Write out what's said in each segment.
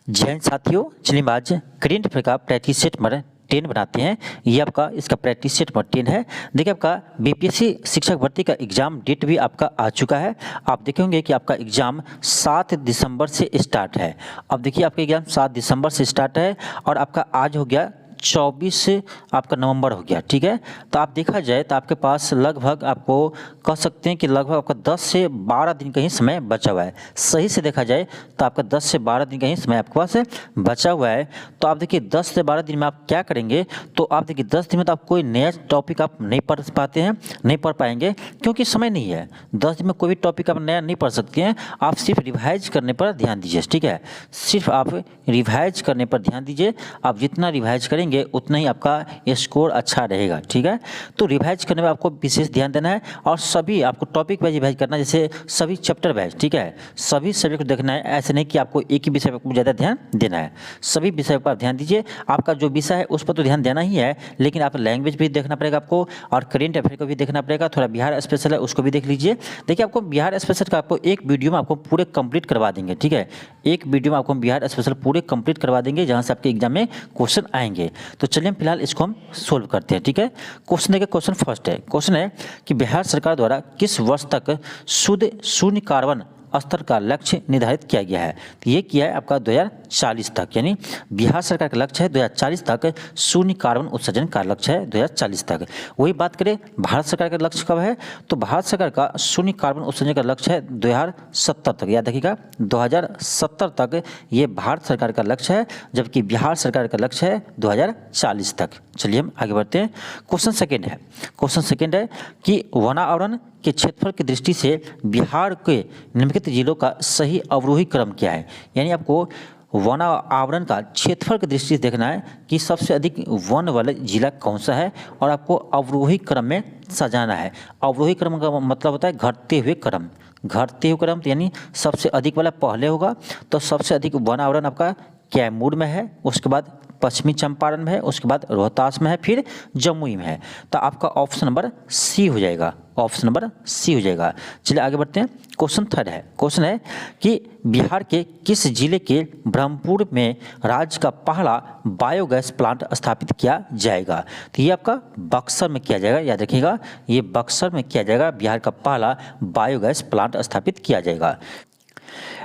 जय हिंद साथियों, चलिए आज करेंट अफेयर का प्रैक्टिस सेट नंबर 10 बनाते हैं। ये आपका इसका प्रैक्टिस सेट नंबर 10 है। देखिए आपका बीपीएससी शिक्षक भर्ती का एग्जाम डेट भी आपका आ चुका है। आप देखेंगे कि आपका एग्जाम 7 दिसंबर से स्टार्ट है। अब देखिए आपका एग्जाम 7 दिसंबर से स्टार्ट है और आपका आज हो गया 24 आपका नवंबर हो गया। ठीक है, तो आप देखा जाए तो आपके पास लगभग आपको कह सकते हैं कि लगभग आपका 10 से 12 दिन का ही समय बचा हुआ है। सही से देखा जाए तो आपका 10 से 12 दिन का ही समय आपके पास बचा हुआ है। तो आप देखिए 10 से 12 दिन में आप क्या करेंगे, तो आप देखिए 10 दिन में तो आप कोई नया टॉपिक आप नहीं पढ़ पाते हैं, नहीं पढ़ पाएंगे क्योंकि समय नहीं है। 10 दिन में कोई भी टॉपिक आप नया नहीं पढ़ सकते हैं। आप सिर्फ रिवाइज करने पर ध्यान दीजिए। ठीक है, सिर्फ आप रिवाइज करने पर ध्यान दीजिए। आप जितना रिवाइज करेंगे उतना ही आपका स्कोर अच्छा रहेगा। ठीक है, तो रिवाइज करने में आपको विशेष ध्यान देना है और सभी आपको टॉपिक वाइज रिवाइज करना है, जैसे सभी चैप्टर वाइज। ठीक है, सभी सब्जेक्ट को देखना है, ऐसे नहीं कि आपको एक ही विषय पर ज़्यादा ध्यान देना है। सभी विषय पर ध्यान दीजिए। आपका जो विषय है उस पर तो ध्यान देना ही है, लेकिन आप लैंग्वेज भी देखना पड़ेगा आपको और करेंट अफेयर को भी देखना पड़ेगा। थोड़ा बिहार स्पेशल है उसको भी देख लीजिए। देखिए आपको बिहार स्पेशल का आपको एक वीडियो में आपको पूरे कंप्लीट करवा देंगे। ठीक है, एक वीडियो में आपको बिहार स्पेशल पूरे कंप्लीट करवा देंगे जहाँ से आपके एग्जाम में क्वेश्चन आएंगे। तो चलिए हम फिलहाल इसको हम सोल्व करते हैं। ठीक है, क्वेश्चन देखिए, क्वेश्चन फर्स्ट है। क्वेश्चन है कि बिहार सरकार द्वारा किस वर्ष तक शुद्ध शून्य कार्बन स्तर का लक्ष्य निर्धारित किया गया है। तो ये किया है आपका 2040 तक, यानी बिहार सरकार का लक्ष्य है 2040 तक शून्य कार्बन उत्सर्जन का लक्ष्य है 2040 तक। वही बात करें भारत सरकार का लक्ष्य कब है, तो भारत सरकार का शून्य कार्बन उत्सर्जन का लक्ष्य है 2070 तक। याद रखिएगा 2070 तक ये भारत सरकार का लक्ष्य है, जबकि बिहार सरकार का लक्ष्य है 2040 तक। चलिए हम आगे बढ़ते हैं। क्वेश्चन सेकेंड है। क्वेश्चन सेकेंड है कि वनावरण के क्षेत्रफल की दृष्टि से बिहार के निम्नलिखित जिलों का सही अवरोही क्रम क्या है। यानी आपको वन आवरण का क्षेत्रफल की दृष्टि से देखना है कि सबसे अधिक वन वाला जिला कौन सा है और आपको अवरोही क्रम में सजाना है। अवरोही क्रम का मतलब होता है घटते हुए क्रम। घटते हुए क्रम यानी सबसे अधिक वाला पहले होगा, तो सबसे अधिक वन आवरण आपका कैमूर में है, उसके बाद पश्चिमी चंपारण में है, उसके बाद रोहतास में है, फिर जमुई में है। तो आपका ऑप्शन नंबर सी हो जाएगा। ऑप्शन नंबर सी हो जाएगा। चलिए आगे बढ़ते हैं। क्वेश्चन थर्ड है। क्वेश्चन है कि बिहार के किस जिले के ब्रह्मपुर में राज्य का पहला बायोगैस प्लांट स्थापित किया जाएगा। तो ये आपका बक्सर में किया जाएगा। याद रखिएगा ये बक्सर में किया जाएगा। बिहार का पहला बायोगैस प्लांट स्थापित किया जाएगा।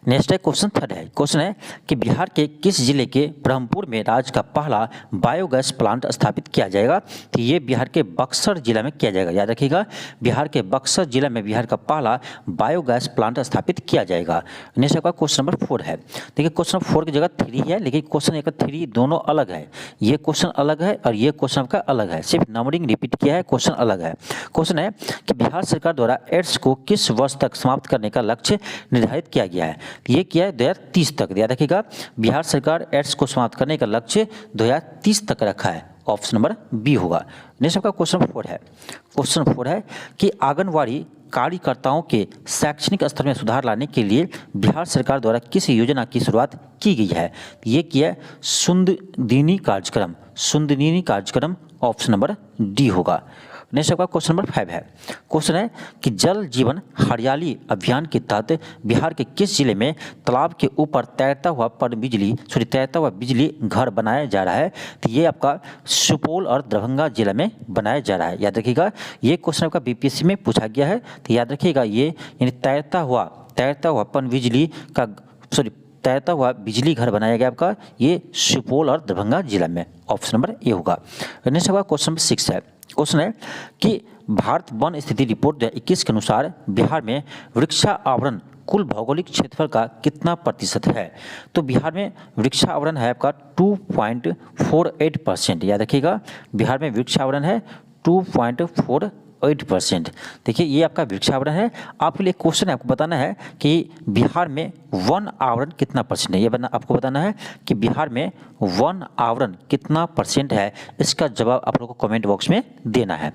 नेक्स्ट है क्वेश्चन थर्ड है। क्वेश्चन है कि बिहार के किस जिले के ब्रह्मपुर में राज्य का पहला बायोगैस प्लांट स्थापित किया जाएगा। तो ये बिहार के बक्सर जिला में किया जाएगा। याद रखिएगा बिहार के बक्सर जिला में बिहार का पहला बायोगैस प्लांट स्थापित किया जाएगा। नेक्स्ट आपका क्वेश्चन नंबर 4 है। देखिए क्वेश्चन 4 की जगह 3 है, लेकिन क्वेश्चन एक 3 दोनों अलग है। ये क्वेश्चन अलग है और ये क्वेश्चन आपका अलग है, सिर्फ नंबरिंग रिपीट किया है, क्वेश्चन अलग है। क्वेश्चन है कि बिहार सरकार द्वारा एड्स को किस वर्ष तक समाप्त करने का लक्ष्य निर्धारित किया गया है। ये किया है 2030 तक। याद रखिएगा बिहार सरकार एड्स को समाप्त करने का लक्ष्य 2030 तक रखा है। ऑप्शन नंबर बी होगा। नेक्स्ट आपका क्वेश्चन 4 है। क्वेश्चन 4 है कि आंगनवाड़ी कार्यकर्ताओं के शैक्षणिक स्तर में सुधार लाने के लिए बिहार सरकार द्वारा किस योजना की शुरुआत की गई है। ये किया है सुंदरदिनी कार्यक्रम। सुंदरदिनी कार्यक्रम ऑप्शन नंबर डी होगा। नेक्स्ट आपका क्वेश्चन नंबर 5 है। क्वेश्चन है कि जल जीवन हरियाली अभियान के तहत बिहार के किस जिले में तालाब के ऊपर तैरता हुआ बिजली घर बनाया जा रहा है। तो ये आपका सुपौल और दरभंगा जिला में बनाया जा रहा है। याद रखिएगा ये क्वेश्चन आपका बीपीएससी में पूछा गया है। तो याद रखिएगा ये यानी तैरता हुआ बिजली घर बनाया गया आपका ये सुपौल और दरभंगा जिला में। ऑप्शन नंबर ए होगा। नेक्स्ट आपका क्वेश्चन नंबर 6 है। क्वेश्चन है कि भारत वन स्थिति रिपोर्ट 2021 के अनुसार बिहार में वृक्षावरण कुल भौगोलिक क्षेत्रफल का कितना प्रतिशत है। तो बिहार में वृक्षावरण है आपका 2.48%। याद रखिएगा बिहार में वृक्षावरण है 2.48%। देखिए ये आपका वृक्षावरण है। आपके लिए क्वेश्चन है, आपको बताना है कि बिहार में वन आवरण कितना परसेंट है। ये आपको बताना है कि बिहार में वन आवरण कितना परसेंट है। इसका जवाब आप लोगों को कमेंट बॉक्स में देना है।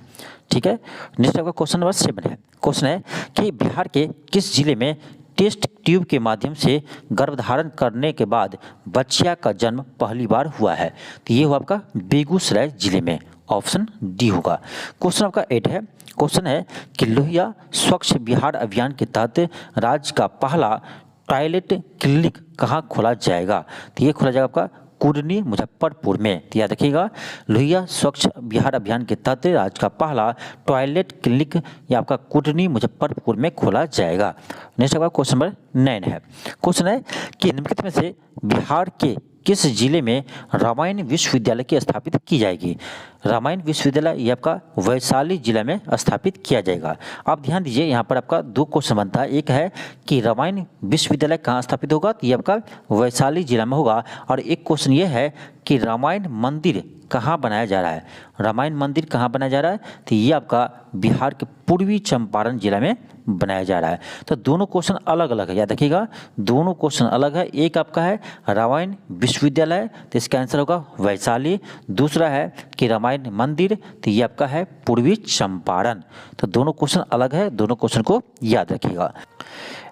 ठीक है, नेक्स्ट आपका क्वेश्चन नंबर 7 है। क्वेश्चन है कि बिहार के किस जिले में टेस्ट ट्यूब के माध्यम से गर्भधारण करने के बाद बच्चिया का जन्म पहली बार हुआ है। तो ये हुआ आपका बेगूसराय जिले में। ऑप्शन डी होगा। क्वेश्चन आपका 8 है। क्वेश्चन है कि लोहिया स्वच्छ बिहार अभियान के तहत राज्य का पहला टॉयलेट क्लिनिक कहाँ खोला जाएगा? तो ये खोला जाएगा आपका कुर्नी मुजफ्फरपुर में। तो याद रखिएगा, लोहिया स्वच्छ बिहार अभियान के तहत राज्य का पहला टॉयलेट क्लिनिक ये आपका कुर्नी मुजफ्फरपुर में खोला जाएगा। नेक्स्ट आपका क्वेश्चन नंबर 9 है। क्वेश्चन है कि निम्नलिखित में से बिहार के किस जिले में रामायण विश्वविद्यालय की स्थापित की जाएगी? रामायण विश्वविद्यालय ये आपका वैशाली जिला में स्थापित किया जाएगा। आप ध्यान दीजिए, यहाँ पर आपका 2 क्वेश्चन बनता है। एक है कि रामायण विश्वविद्यालय कहाँ स्थापित होगा? तो ये आपका वैशाली जिला में होगा। और एक क्वेश्चन ये है कि रामायण मंदिर कहाँ बनाया जा रहा है? रामायण मंदिर कहाँ बनाया जा रहा है? तो ये आपका बिहार के पूर्वी चंपारण जिला में बनाया जा रहा है। तो दोनों क्वेश्चन अलग अलग है, याद रखिएगा, दोनों क्वेश्चन अलग है। एक आपका है रामायण विश्वविद्यालय, तो इसका आंसर होगा वैशाली। दूसरा है कि रामायण मंदिर, तो ये आपका है पूर्वी चंपारण। तो दोनों क्वेश्चन अलग है, दोनों क्वेश्चन को याद रखिएगा।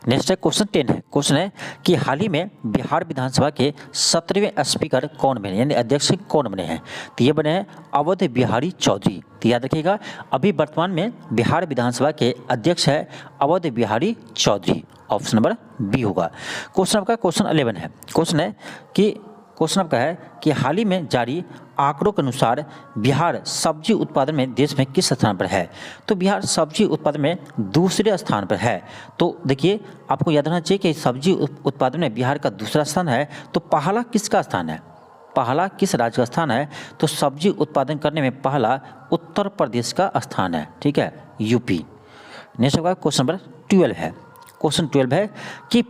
नेक्स्ट है क्वेश्चन 10 है। क्वेश्चन है कि हाल ही में बिहार विधानसभा के 17वें स्पीकर कौन बने, यानी अध्यक्ष कौन बने हैं? तो ये बने हैं अवध बिहारी चौधरी। तो याद रखिएगा, अभी वर्तमान में बिहार विधानसभा के अध्यक्ष है Awadh Bihari Chaudhary. Option number B होगा। क्वेश्चन आपका क्वेश्चन 11 है। क्वेश्चन आपका है कि हाल ही में जारी आंकड़ों के अनुसार बिहार सब्जी उत्पादन में देश में किस स्थान पर है? तो बिहार सब्जी उत्पादन में दूसरे स्थान पर है। तो देखिए, आपको याद रखना चाहिए कि सब्जी उत्पादन में बिहार का दूसरा स्थान है। तो पहला किसका स्थान है? पहला किस राज्य का स्थान है? तो सब्जी उत्पादन करने में पहला उत्तर प्रदेश का स्थान है, ठीक है, यूपी। नेक्स्ट होगा क्वेश्चन नंबर 12 है। क्वेश्चन 12 है कि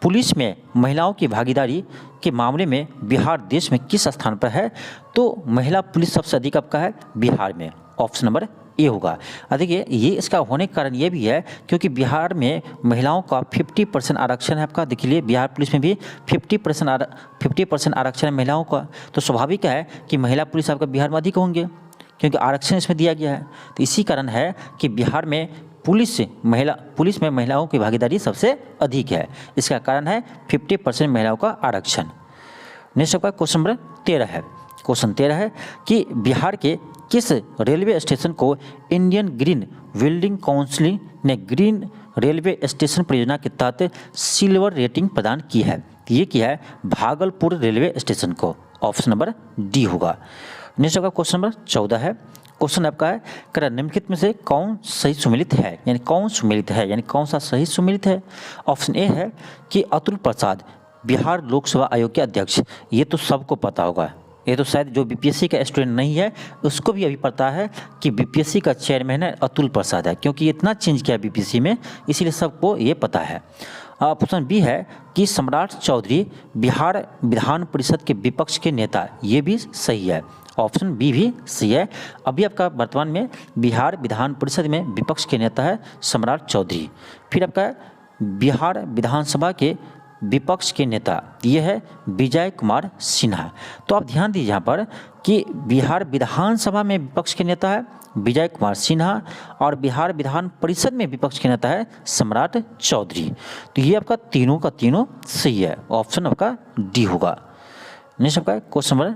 पुलिस में महिलाओं की भागीदारी के मामले में बिहार देश में किस स्थान पर है? तो महिला पुलिस सबसे अधिक आपका है बिहार में। ऑप्शन नंबर ए होगा। देखिए, ये इसका होने का कारण ये भी है क्योंकि बिहार में महिलाओं का 50% आरक्षण है आपका। देखिए, बिहार पुलिस में भी 50% आरक्षण है महिलाओं का। तो स्वाभाविक है कि महिला पुलिस आपका बिहार में अधिक होंगे क्योंकि आरक्षण इसमें दिया गया है। तो इसी कारण है कि बिहार में पुलिस में महिलाओं की भागीदारी सबसे अधिक है। इसका कारण है 50% महिलाओं का आरक्षण। नेक्स्ट आपका क्वेश्चन नंबर 13 है। क्वेश्चन 13 है कि बिहार के किस रेलवे स्टेशन को इंडियन ग्रीन बिल्डिंग काउंसिल ने ग्रीन रेलवे स्टेशन परियोजना के तहत सिल्वर रेटिंग प्रदान की है? ये किया है भागलपुर रेलवे स्टेशन को। ऑप्शन नंबर डी होगा। नेक्स्ट आपका क्वेश्चन नंबर 14 है। क्वेश्चन आपका है कि निम्नलिखित में से कौन सही सुमेलित है, यानी कौन सुमेलित है, यानी कौन सा सही सुमेलित है? ऑप्शन ए है कि अतुल प्रसाद बिहार लोकसभा आयोग के अध्यक्ष। ये तो सबको पता होगा, ये तो शायद जो बीपीएससी का स्टूडेंट नहीं है उसको भी अभी पता है कि बीपीएससी का चेयरमैन है अतुल प्रसाद है, क्योंकि इतना चेंज किया बीपीएससी में, इसीलिए सबको ये पता है। ऑप्शन बी है कि सम्राट चौधरी बिहार विधान परिषद के विपक्ष के नेता। ये भी सही है, ऑप्शन बी भी सही है। अभी आपका वर्तमान में बिहार विधान परिषद में विपक्ष के नेता है सम्राट चौधरी। फिर आपका बिहार विधानसभा के विपक्ष के नेता ये है विजय कुमार सिन्हा। तो आप ध्यान दीजिए यहाँ पर कि बिहार विधानसभा में विपक्ष के नेता है विजय कुमार सिन्हा और बिहार विधान परिषद में विपक्ष के नेता है सम्राट चौधरी। तो ये आपका तीनों का तीनों सही है, ऑप्शन आपका डी होगा। नेक्स्ट आपका क्वेश्चन नंबर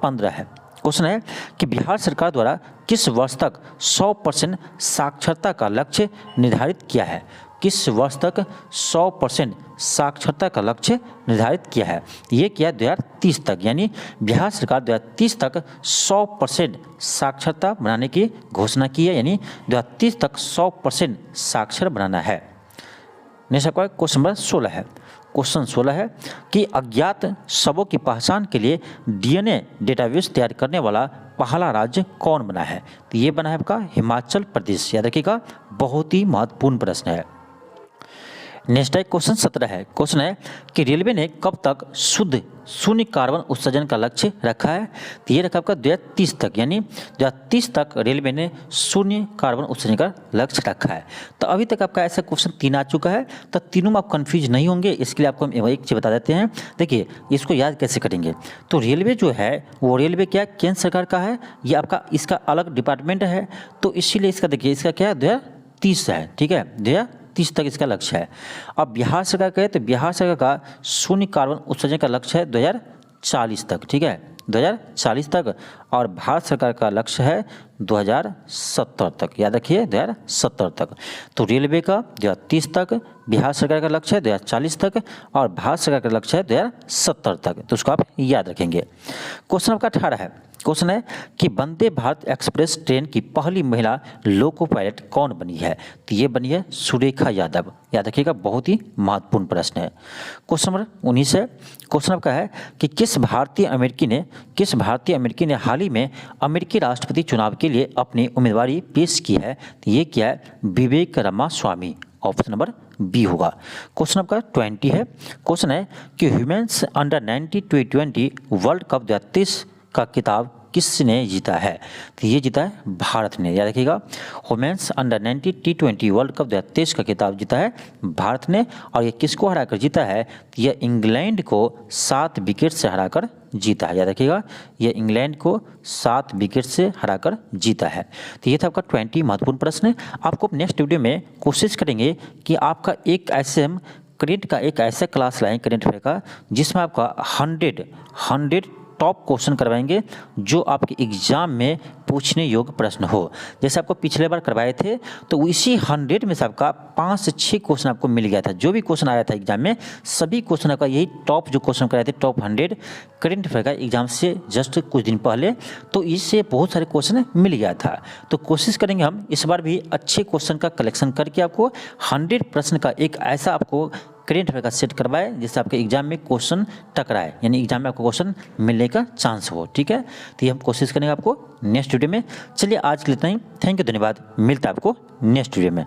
15 है। क्वेश्चन है कि बिहार सरकार द्वारा किस वर्ष तक 100% साक्षरता का लक्ष्य निर्धारित किया है? किस वर्ष तक 100% साक्षरता का लक्ष्य निर्धारित किया है? ये किया 2030 तक, यानी बिहार सरकार 2030 तक 100% साक्षरता बनाने की घोषणा की है, यानी 2030 तक 100% साक्षर बनाना है। नेक्स्ट आपका क्वेश्चन नंबर 16 है। क्वेश्चन 16 है कि अज्ञात शवों की पहचान के लिए डीएनए डेटाबेस तैयार करने वाला पहला राज्य कौन बना है? तो ये बना है आपका हिमाचल प्रदेश। याद रखिएगा, बहुत ही महत्वपूर्ण प्रश्न है। नेक्स्ट है क्वेश्चन 17 है। क्वेश्चन है कि रेलवे ने कब तक शुद्ध शून्य कार्बन उत्सर्जन का लक्ष्य रखा है? तो ये रखा आपका 2030 तक, यानी 2030 तक रेलवे ने शून्य कार्बन उत्सर्जन का लक्ष्य रखा है। तो अभी तक आपका ऐसा क्वेश्चन 3 आ चुका है, तो तीनों में आप कंफ्यूज नहीं होंगे, इसके लिए आपको हम एक चीज़ बता देते हैं। देखिए, इसको याद कैसे करेंगे? तो रेलवे जो है वो रेलवे क्या केंद्र सरकार का है, ये आपका इसका अलग डिपार्टमेंट है, तो इसीलिए इसका देखिए इसका क्या है 2030 है, ठीक है, 2030 तक इसका लक्ष्य है। अब बिहार सरकार का है तो बिहार सरकार का शून्य कार्बन उत्सर्जन का लक्ष्य है 2040 तक, ठीक है, 2040 तक और भारत सरकार का लक्ष्य है 2070 तक, याद रखिए 2070 तक। तो रेलवे का 2030 तक, बिहार सरकार का लक्ष्य है 2040 तक और भारत सरकार का लक्ष्य है 2070 तक, तो उसको आप याद रखेंगे। क्वेश्चन आपका 18 है। क्वेश्चन है कि वंदे भारत एक्सप्रेस ट्रेन की पहली महिला लोको पायलट कौन बनी है? तो ये बनी है सुरेखा यादव, याद रखिएगा, बहुत ही महत्वपूर्ण प्रश्न है। क्वेश्चन नंबर 19 है। क्वेश्चन आपका है कि किस भारतीय अमेरिकी ने हाल ही में अमेरिकी राष्ट्रपति चुनाव के लिए अपनी उम्मीदवारी पेश की है? तो ये क्या है? विवेक रामास्वामी, ऑप्शन नंबर बी होगा। क्वेश्चन आपका 20 है। क्वेश्चन है कि ह्यूमेन्स अंडर 90 T20 वर्ल्ड कप 2023 का खिताब किसने जीता है? तो ये जीता है भारत ने, याद रखिएगा। Women's under 90 T20 world cup 2023 का खिताब जीता है भारत ने, और ये किसको हराकर जीता है? ये इंग्लैंड को 7 विकेट से हराकर जीता है, याद रखिएगा, ये इंग्लैंड को 7 विकेट से हराकर जीता है। तो ये था आपका 20 महत्वपूर्ण प्रश्न। आपको नेक्स्ट वीडियो में कोशिश करेंगे कि आपका एक ऐसे हम करेंट का एक ऐसा क्लास लाएँ करेंट अफेयर का जिसमें आपका 100 टॉप क्वेश्चन करवाएंगे जो आपके एग्जाम में पूछने योग्य प्रश्न हो। जैसे आपको पिछले बार करवाए थे तो इसी 100 में से आपका 5 से 6 क्वेश्चन आपको मिल गया था। जो भी क्वेश्चन आया था एग्जाम में सभी क्वेश्चन आपका यही टॉप जो क्वेश्चन कराए थे, टॉप 100 करेंट अफेयर का एग्जाम से जस्ट कुछ दिन पहले, तो इससे बहुत सारे क्वेश्चन मिल गया था। तो कोशिश करेंगे हम इस बार भी अच्छे क्वेश्चन का कलेक्शन करके आपको 100 प्रश्न का एक ऐसा आपको करेंट अफेयर का सेट करवाए जिससे आपके एग्जाम में क्वेश्चन टकराए, यानी एग्जाम में आपको क्वेश्चन मिलने का चांस हो। ठीक है, तो ये हम कोशिश करेंगे आपको नेक्स्ट वीडियो में। चलिए आज के लिए इतना ही। थैंक यू, धन्यवाद। मिलता है आपको नेक्स्ट वीडियो में।